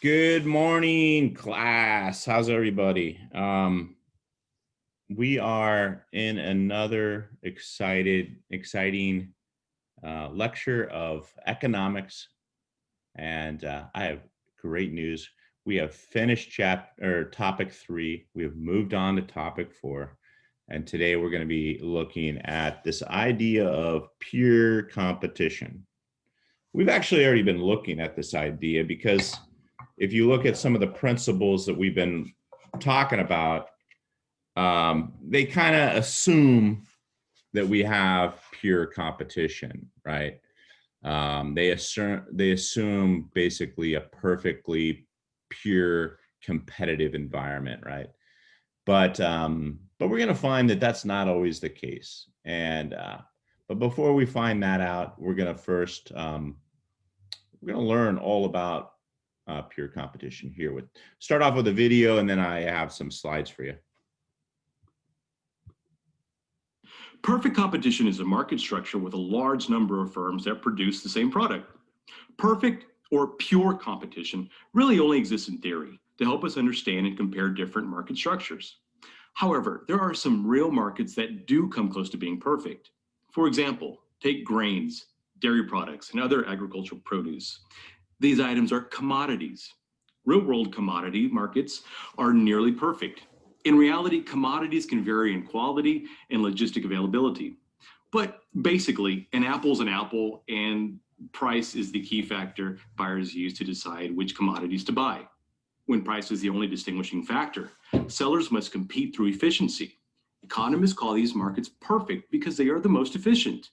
Good morning, class. How's everybody? We are in another exciting lecture of economics, and I have great news. We have finished topic 3. We have moved on to topic 4, and today we're going to be looking at this idea of pure competition. We've actually already been looking at this idea because if you look at some of the principles that we've been talking about, they kind of assume that we have pure competition, right? They assume basically a perfectly pure competitive environment, right? But we're going to find that that's not always the case. And but before we find that out, we're going to first we're going to learn all about pure competition here. Start off with a video, and then I have some slides for you. Perfect competition is a market structure with a large number of firms that produce the same product. Perfect or pure competition really only exists in theory to help us understand and compare different market structures. However, there are some real markets that do come close to being perfect. For example, take grains, dairy products, and other agricultural produce. These items are commodities. Real-world commodity markets are nearly perfect. In reality, commodities can vary in quality and logistic availability. But basically, an apple is an apple, and price is the key factor buyers use to decide which commodities to buy. When price is the only distinguishing factor, sellers must compete through efficiency. Economists call these markets perfect because they are the most efficient.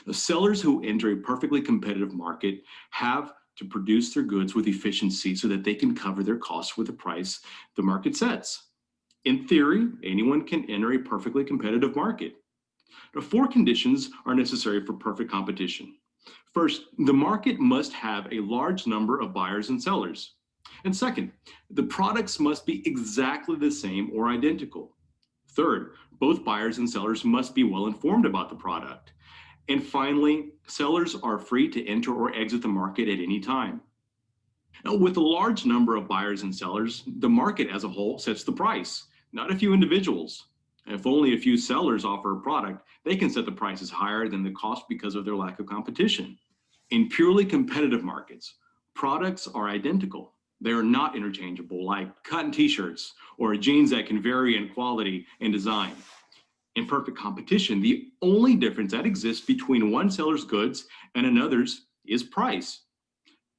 The sellers who enter a perfectly competitive market have to produce their goods with efficiency so that they can cover their costs with the price the market sets. In theory, anyone can enter a perfectly competitive market. Now, 4 conditions are necessary for perfect competition. First, the market must have a large number of buyers and sellers. And second, the products must be exactly the same or identical. Third, both buyers and sellers must be well informed about the product. And finally, sellers are free to enter or exit the market at any time. Now, with a large number of buyers and sellers, the market as a whole sets the price, not a few individuals. If only a few sellers offer a product, they can set the prices higher than the cost because of their lack of competition. In purely competitive markets, products are identical. They are not interchangeable, like cotton t-shirts or jeans that can vary in quality and design. In perfect competition, the only difference that exists between one seller's goods and another's is price.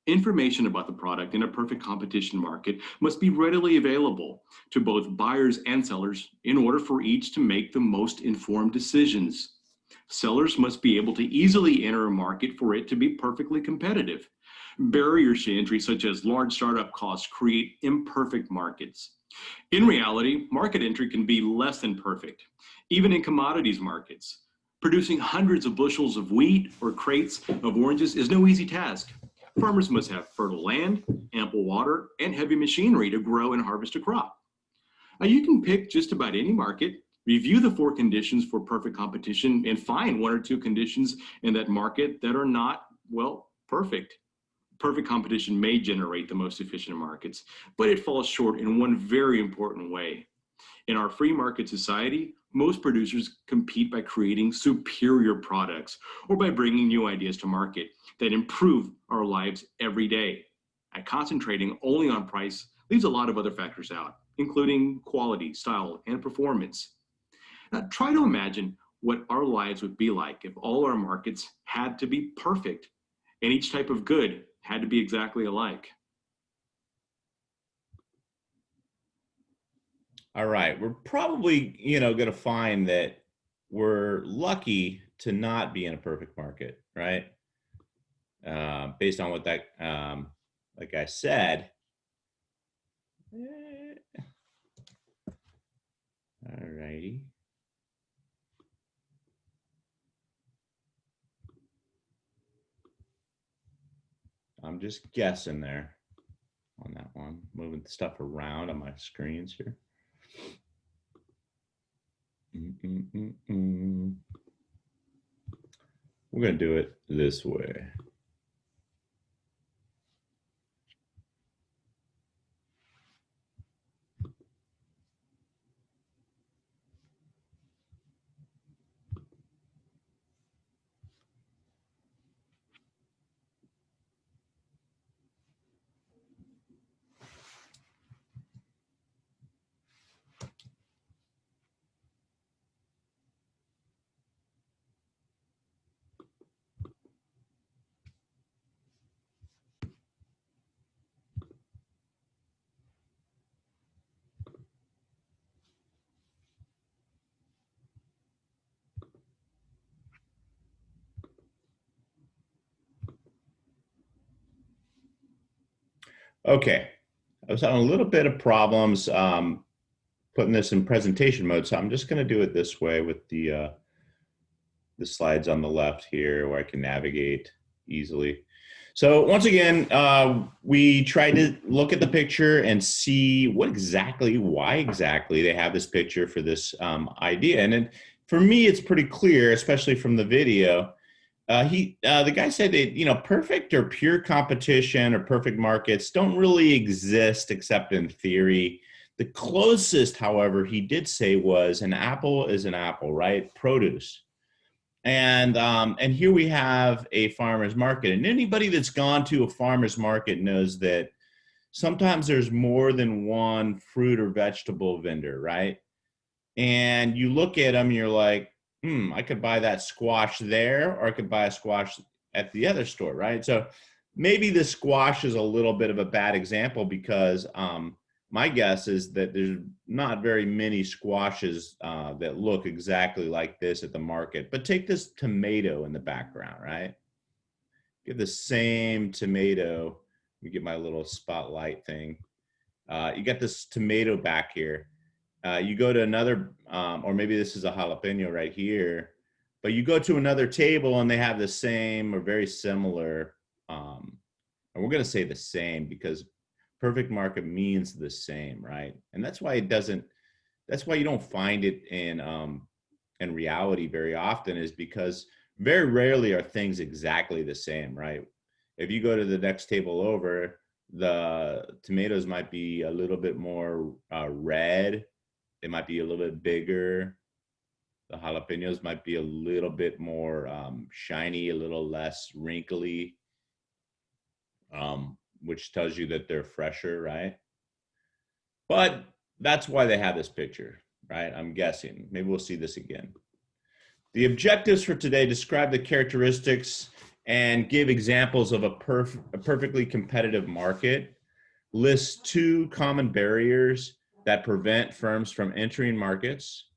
Information about the product in a perfect competition market must be readily available to both buyers and sellers in order for each to make the most informed decisions. Sellers must be able to easily enter a market for it to be perfectly competitive. Barriers to entry, such as large startup costs, create imperfect markets. In reality, market entry can be less than perfect, even in commodities markets. Producing hundreds of bushels of wheat or crates of oranges is no easy task. Farmers must have fertile land, ample water, and heavy machinery to grow and harvest a crop. Now, you can pick just about any market, review the 4 conditions for perfect competition, and find 1 or 2 conditions in that market that are not, well, perfect. Perfect competition may generate the most efficient markets, but it falls short in one very important way. In our free market society, most producers compete by creating superior products or by bringing new ideas to market that improve our lives every day. And concentrating only on price leaves a lot of other factors out, including quality, style, and performance. Now, try to imagine what our lives would be like if all our markets had to be perfect and each type of good had to be exactly alike. All right, we're probably, going to find that we're lucky to not be in a perfect market, right? Based on what that, like I said. All righty. I'm just guessing there on that one, moving the stuff around on my screens here. We're going to do it this way. Okay, I was having a little bit of problems putting this in presentation mode, so I'm just going to do it this way with the slides on the left here, where I can navigate easily. So once again, we tried to look at the picture and see why exactly they have this picture for this idea. And for me, it's pretty clear, especially from the video. The guy said that, perfect or pure competition or perfect markets don't really exist except in theory. The closest, however, he did say was an apple is an apple, right? Produce. And here we have a farmer's market. And anybody that's gone to a farmer's market knows that sometimes there's more than one fruit or vegetable vendor, right? And you look at them and you're like, I could buy that squash there, or I could buy a squash at the other store, right? So maybe the squash is a little bit of a bad example because my guess is that there's not very many squashes that look exactly like this at the market. But take this tomato in the background, right? Get the same tomato. Let me get my little spotlight thing. You got this tomato back here. You go to another, or maybe this is a jalapeno right here, but you go to another table and they have the same or very similar, and we're going to say the same because perfect market means the same, right? And that's why that's why you don't find it in reality very often, is because very rarely are things exactly the same, right? If you go to the next table over, the tomatoes might be a little bit more red, they might be a little bit bigger. The jalapenos might be a little bit more shiny, a little less wrinkly, which tells you that they're fresher, right? But that's why they have this picture, right? I'm guessing. Maybe we'll see this again. The objectives for today describe the characteristics and give examples of a perfectly competitive market. List two common barriers that prevent firms from entering markets.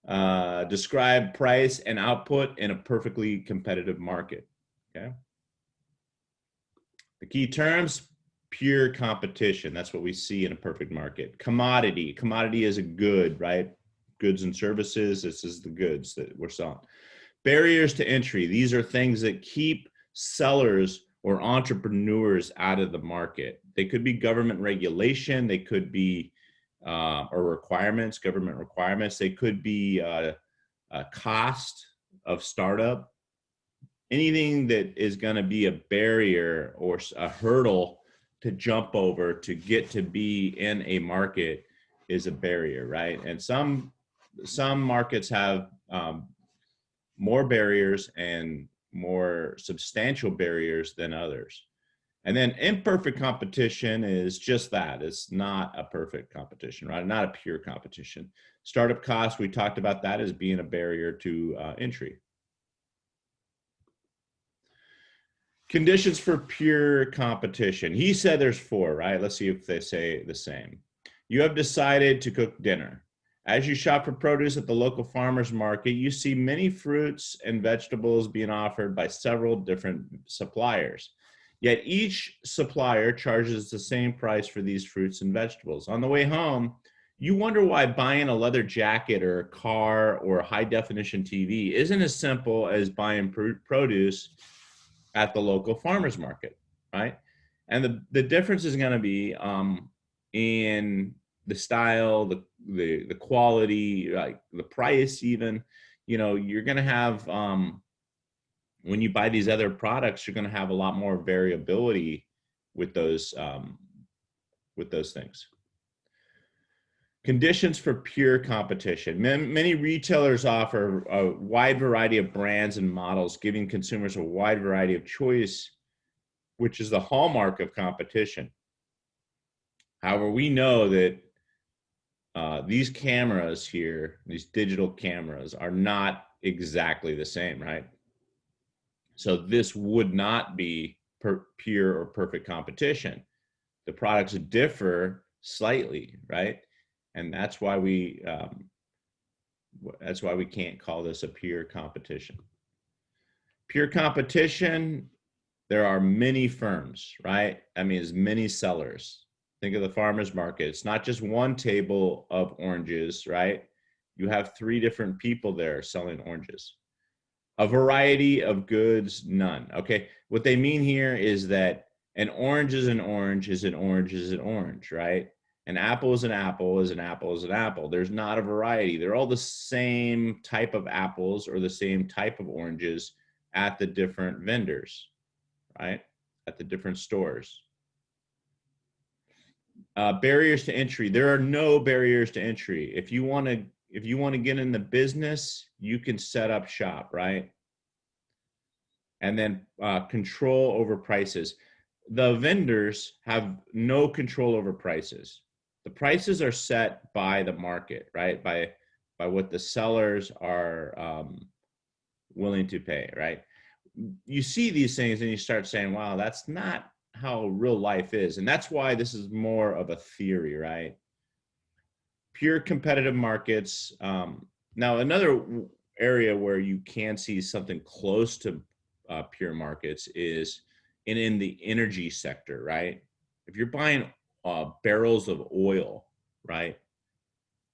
Describe price and output in a perfectly competitive market. Okay. The key terms: pure competition. That's what we see in a perfect market. Commodity. Commodity is a good, right? Goods and services. This is the goods that we're selling. Barriers to entry. These are things that keep sellers or entrepreneurs out of the market. They could be government regulation. They could be or requirements, government requirements. They could be a cost of startup. Anything that is going to be a barrier or a hurdle to jump over to get to be in a market is a barrier, right? And some markets have more barriers and more substantial barriers than others. And then imperfect competition is just that. It's not a perfect competition, right? Not a pure competition. Startup costs, we talked about that as being a barrier to entry. Conditions for pure competition. He said there's four, right? Let's see if they say the same. You have decided to cook dinner. As you shop for produce at the local farmer's market, you see many fruits and vegetables being offered by several different suppliers. Yet each supplier charges the same price for these fruits and vegetables. On the way home, you wonder why buying a leather jacket or a car or a high definition TV isn't as simple as buying produce at the local farmers market, right? And the difference is going to be in the style, the quality, like the price, even. You're going to have when you buy these other products, you're going to have a lot more variability with those things. Conditions for pure competition. Many retailers offer a wide variety of brands and models, giving consumers a wide variety of choice, which is the hallmark of competition. However, we know that these cameras here, these digital cameras, are not exactly the same, right? So this would not be pure or perfect competition. The products differ slightly, right? And that's why we can't call this a pure competition. Pure competition there are many firms, right? I mean, as many sellers. Think of the farmer's market. It's not just one table of oranges, right? You have three different people there selling oranges. A variety of goods, none. Okay. What they mean here is that an orange is an orange is an orange is an orange, right? An apple is an apple is an apple is an apple. There's not a variety. They're all the same type of apples or the same type of oranges at the different vendors, right? At the different stores. Barriers to entry. There are no barriers to entry. If you want to get in the business, you can set up shop, right? And then control over prices. The vendors have no control over prices. The prices are set by the market, right? By what the sellers are willing to pay, right? You see these things and you start saying, wow, that's not how real life is. And that's why this is more of a theory, right? Pure competitive markets. Now, another area where you can see something close to pure markets is in the energy sector, right? If you're buying barrels of oil, right?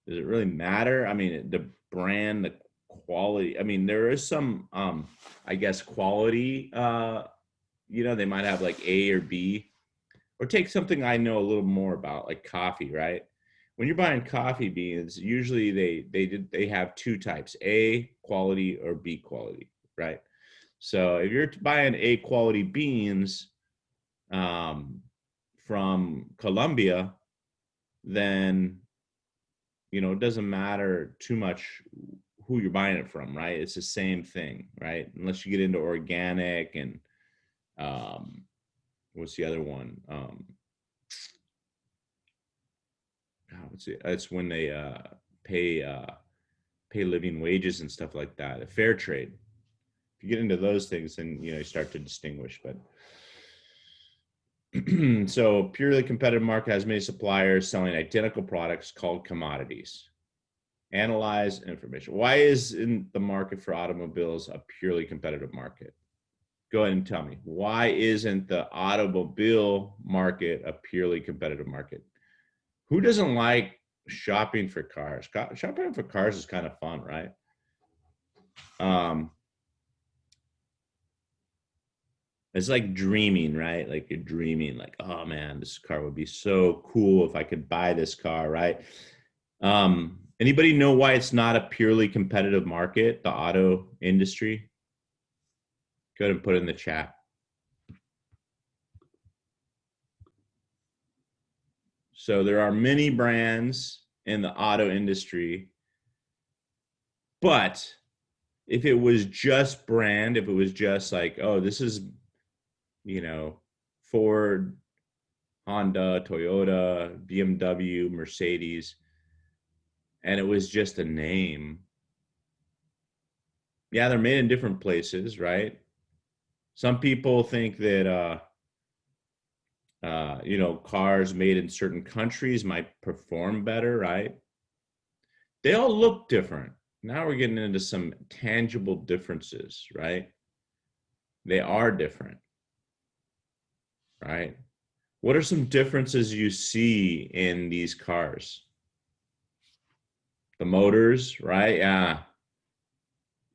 Does it really matter? I mean, the brand, the quality. I mean, there is some, I guess, quality. They might have like A or B, or take something I know a little more about, like coffee, right? When you're buying coffee beans, usually they have two types: A quality or B quality, right? So if you're buying A quality beans um, from Colombia, then it doesn't matter too much who you're buying it from, right? It's the same thing, right? Unless you get into organic and um, what's the other one? It's when they pay pay living wages and stuff like that. A fair trade. If you get into those things, then you start to distinguish. But so purely competitive market has many suppliers selling identical products called commodities. Analyze information. Why is in the market for automobiles a purely competitive market? Go ahead and tell me. Why isn't the automobile market a purely competitive market? Who doesn't like shopping for cars? Shopping for cars is kind of fun, right? Um, it's like dreaming, right? Like you're dreaming, like, oh man, this car would be so cool if I could buy this car, right? Anybody know why it's not a purely competitive market, the auto industry? Go ahead and put it in the chat. So there are many brands in the auto industry, but if it was just brand, if it was just like, oh, this is, you know, Ford, Honda, Toyota, BMW, Mercedes, and it was just a name. Yeah, they're made in different places, right? Some people think that cars made in certain countries might perform better, right? They all look different. Now we're getting into some tangible differences, right? They are different, right? What are some differences you see in these cars? The motors, right? Yeah.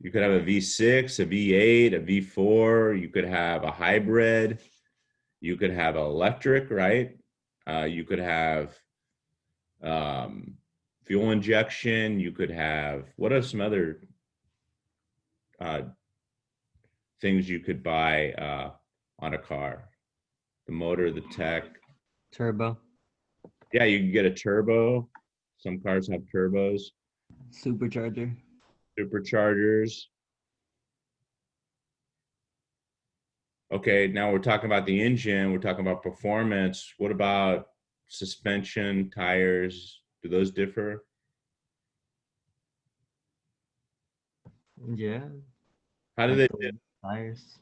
You could have a V6, a V8, a V4. You could have a hybrid. You could have electric, right? You could have um, fuel injection. You could have, what are some other uh, things you could buy on a car? The motor, the tech. Turbo, Yeah, you can get a turbo. Some cars have turbos, supercharger. superchargers. Okay, now we're talking about the engine. We're talking about performance. What about suspension, tires? Do those differ? Yeah, How do like they? the tires.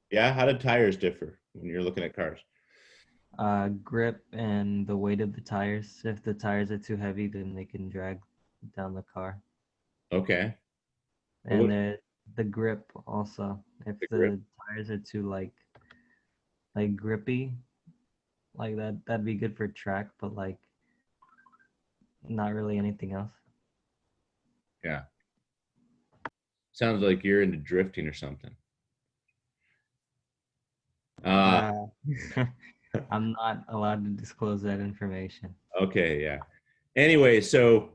Yeah, how do tires differ when you're looking at cars? Grip and the weight of the tires. If the tires are too heavy, then they can drag down the car. Okay, And what the grip also. If the grip? the tires are too like like grippy, like that'd be good for track, but like not really anything else. Yeah. Sounds like you're into drifting or something. Uh, Uh, I'm not allowed to disclose that information. okay, yeah. Anyway, so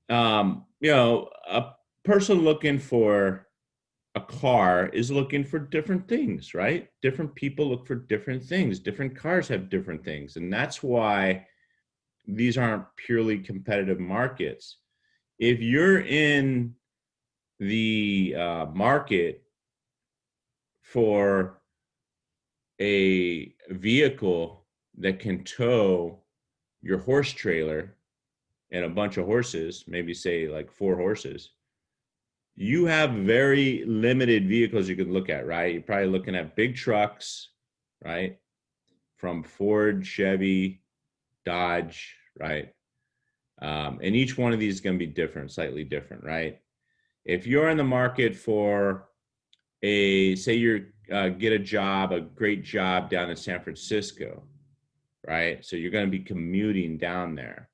a person looking for a car is looking for different things, right? Different people look for different things. Different cars have different things. And that's why these aren't purely competitive markets. If you're in the market for a vehicle that can tow your horse trailer and a bunch of horses, maybe say like 4 horses, you have very limited vehicles you could look at, right? You're probably looking at big trucks, right? From Ford, Chevy, Dodge, right? And each one of these is going to be different, slightly different, right? If you're in the market for say you're get a job, a great job down in San Francisco, right? So you're going to be commuting down there.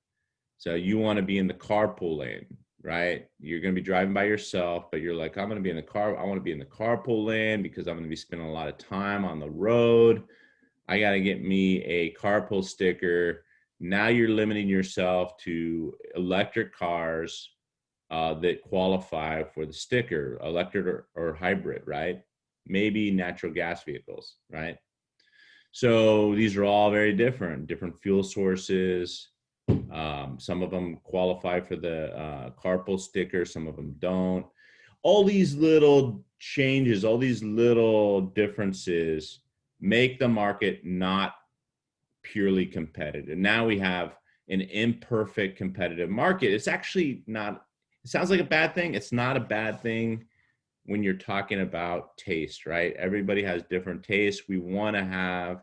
So you want to be in the carpool lane, right? You're going to be driving by yourself, but you're like, I'm going to be in the car. I want to be in the carpool lane because I'm going to be spending a lot of time on the road. I got to get me a carpool sticker. Now you're limiting yourself to electric cars that qualify for the sticker, electric or hybrid, right? Maybe natural gas vehicles, right? So these are all very different fuel sources. Some of them qualify for the carpool sticker, some of them don't. All these little changes, all these little differences make the market not purely competitive. Now we have an imperfect competitive market. It's actually not, it sounds like a bad thing. It's not a bad thing when you're talking about taste, right? Everybody has different tastes. We want to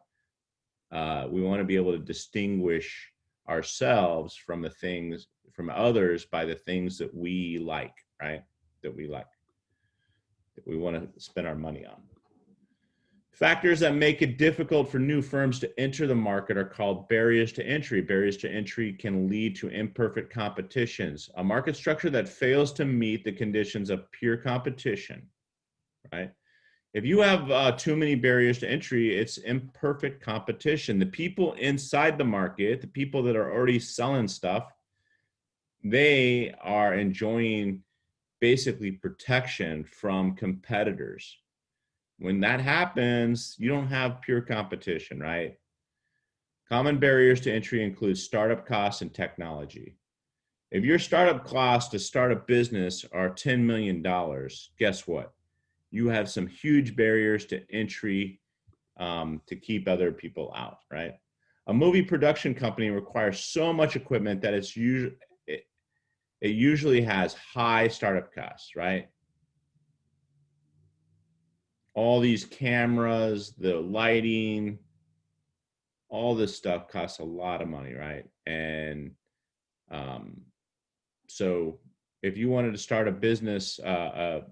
be able to distinguish ourselves from the things from others by the things that we like, right? That we like, that we want to spend our money on. Factors that make it difficult for new firms to enter the market are called barriers to entry. Barriers to entry can lead to imperfect competitions. A market structure that fails to meet the conditions of pure competition, right? If you have too many barriers to entry, it's imperfect competition. The people inside the market, the people that are already selling stuff, they are enjoying basically protection from competitors. When that happens, you don't have pure competition, right? Common barriers to entry include startup costs and technology. If your startup costs to start a business are $10 million, guess what? You have some huge barriers to entry to keep other people out, right? A movie production company requires so much equipment that it usually has high startup costs, right? All these cameras, the lighting, all this stuff costs a lot of money, right? And um, so if you wanted to start a business, a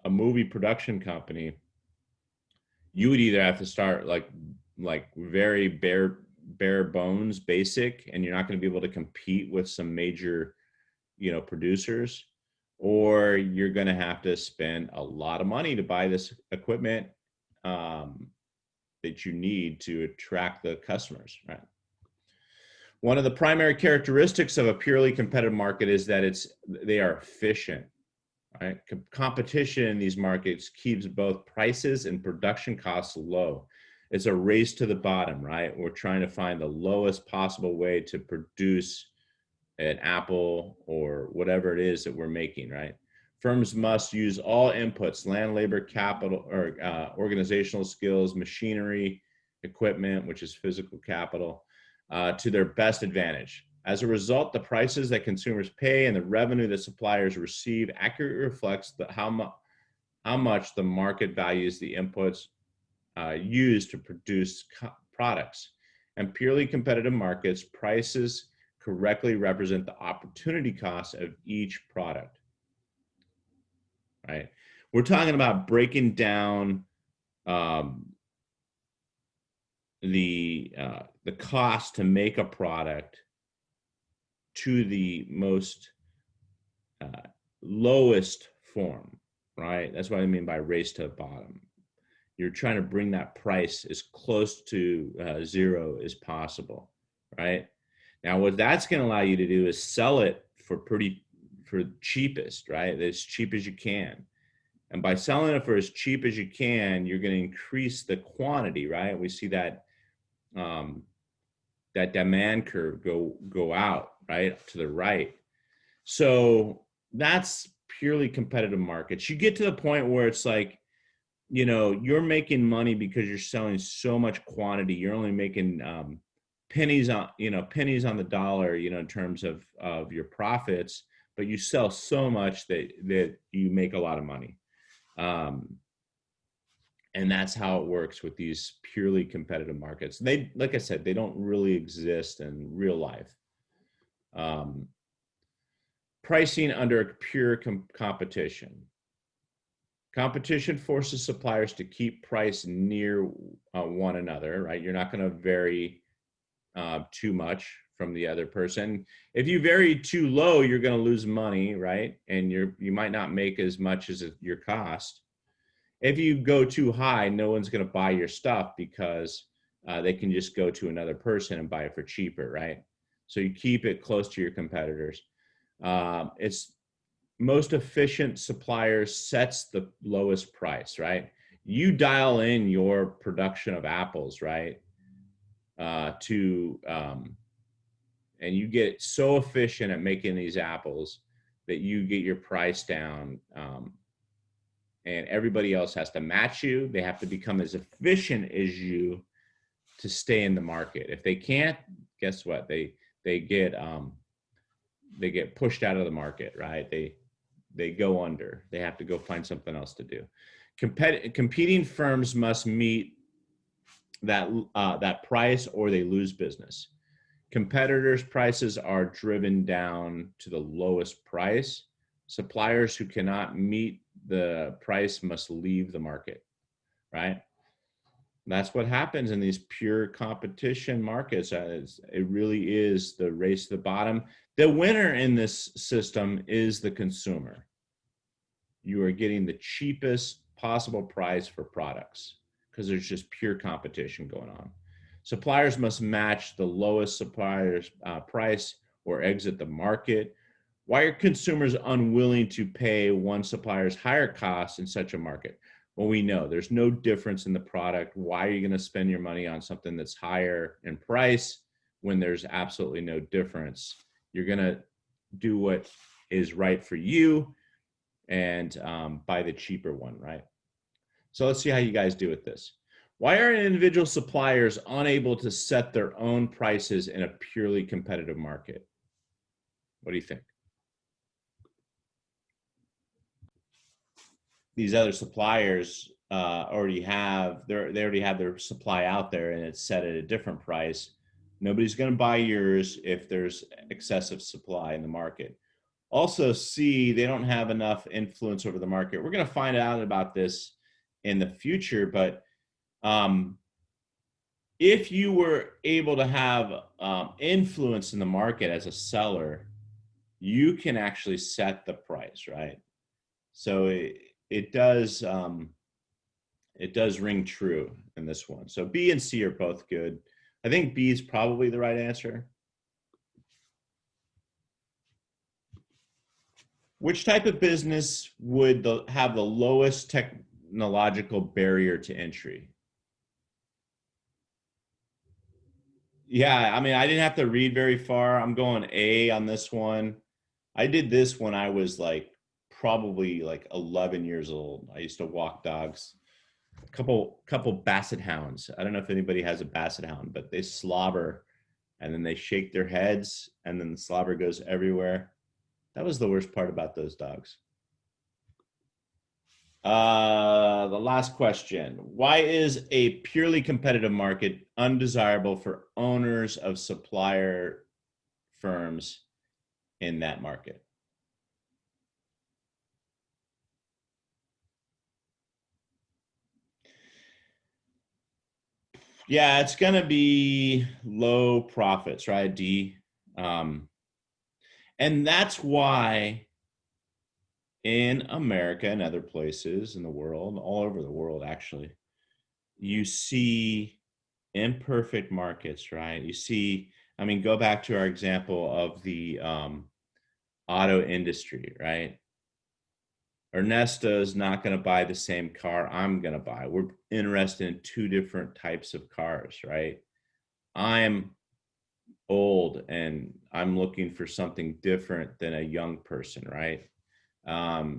movie production company, you would either have to start like very bare bones basic, and you're not going to be able to compete with some major producers, or you're going to have to spend a lot of money to buy this equipment um, that you need to attract the customers, right? One of the primary characteristics of a purely competitive market is that they are efficient, right? Competition in these markets keeps both prices and production costs low. It's a race to the bottom, right? We're trying to find the lowest possible way to produce an apple or whatever it is that we're making, right? Firms must use all inputs, land, labor, capital, or organizational skills, machinery, equipment, which is physical capital, to their best advantage. As a result, the prices that consumers pay and the revenue that suppliers receive accurately reflects how much the market values the inputs used to produce products. And purely competitive markets, prices correctly represent the opportunity cost of each product, right? We're talking about breaking down um, the cost to make a product to the most lowest form, right? That's what I mean by race to the bottom. You're trying to bring that price as close to zero as possible, right? Now, what that's going to allow you to do is sell it for cheapest, right? As cheap as you can. And by selling it for as cheap as you can, you're going to increase the quantity, right? We see that that demand curve go out, right, to the right. So that's purely competitive markets. You get to the point where it's like, you're making money because you're selling so much quantity. You're only making pennies on the dollar, in terms of your profits, but you sell so much that you make a lot of money. And that's how it works with these purely competitive markets. They, like I said, they don't really exist in real life. Pricing under pure competition. Competition forces suppliers to keep price near one another, right? You're not going to vary too much from the other person. If you vary too low, you're going to lose money, right? And you might not make as much as your cost. If you go too high, no one's going to buy your stuff because they can just go to another person and buy it for cheaper, right? So you keep it close to your competitors. It's most efficient suppliers sets the lowest price, right? You dial in your production of apples, right? And you get so efficient at making these apples that you get your price down. And everybody else has to match you. They have to become as efficient as you to stay in the market. If they can't, guess what? They get pushed out of the market, right? They go under. They have to go find something else to do. Competing firms must meet that price or they lose business. Competitors' prices are driven down to the lowest price. Suppliers who cannot meet the price must leave the market, right? That's what happens in these pure competition markets. It really is the race to the bottom. The winner in this system is the consumer. You are getting the cheapest possible price for products because there's just pure competition going on. Suppliers must match the lowest supplier's price or exit the market. Why are consumers unwilling to pay one supplier's higher costs in such a market? Well, we know there's no difference in the product. Why are you going to spend your money on something that's higher in price when there's absolutely no difference? You're going to do what is right for you and buy the cheaper one, right? So let's see how you guys do with this. Why are individual suppliers unable to set their own prices in a purely competitive market? What do you think? These other suppliers already have their supply out there and it's set at a different price. Nobody's going to buy yours if there's excessive supply in the market. Also, C, they don't have enough influence over the market. We're going to find out about this in the future, but if you were able to have influence in the market as a seller, you can actually set the price, right? So it does ring true in this one. So B and C are both good. I think B is probably the right answer. Which type of business would have the lowest technological barrier to entry? Yeah, I mean, I didn't have to read very far. I'm going A on this one. I did this when I was probably 11 years old. I used to walk dogs. A couple basset hounds. I don't know if anybody has a basset hound, but they slobber and then they shake their heads and then the slobber goes everywhere. That was the worst part about those dogs. The last question. Why is a purely competitive market undesirable for owners of supplier firms in that market? Yeah, it's going to be low profits, right? D. Um, and that's why in America and other places in the world, all over the world, actually, you see imperfect markets, right? You see, I mean, go back to our example of the auto industry, right? Ernesto is not going to buy the same car I'm going to buy. We're interested in two different types of cars, right? I'm old and I'm looking for something different than a young person, right?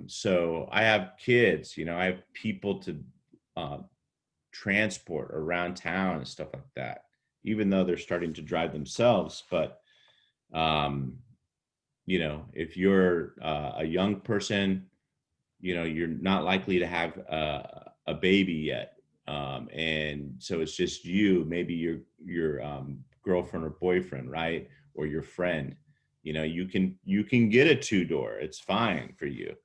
So I have kids, you know, I have people to uh, transport around town and stuff like that, even though they're starting to drive themselves. But, um, you know, if you're a young person, you know, you're not likely to have a baby yet. And so it's just you, maybe your girlfriend or boyfriend, right? Or your friend. You know, you can get a two-door. It's fine for you.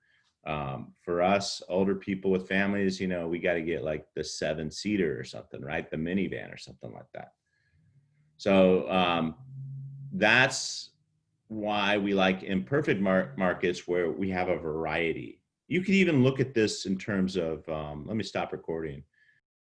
For us older people with families, you know, we got to get like the 7-seater or something, right? The minivan or something like that. So that's why we like imperfect markets where we have a variety. You could even look at this in terms of, let me stop recording.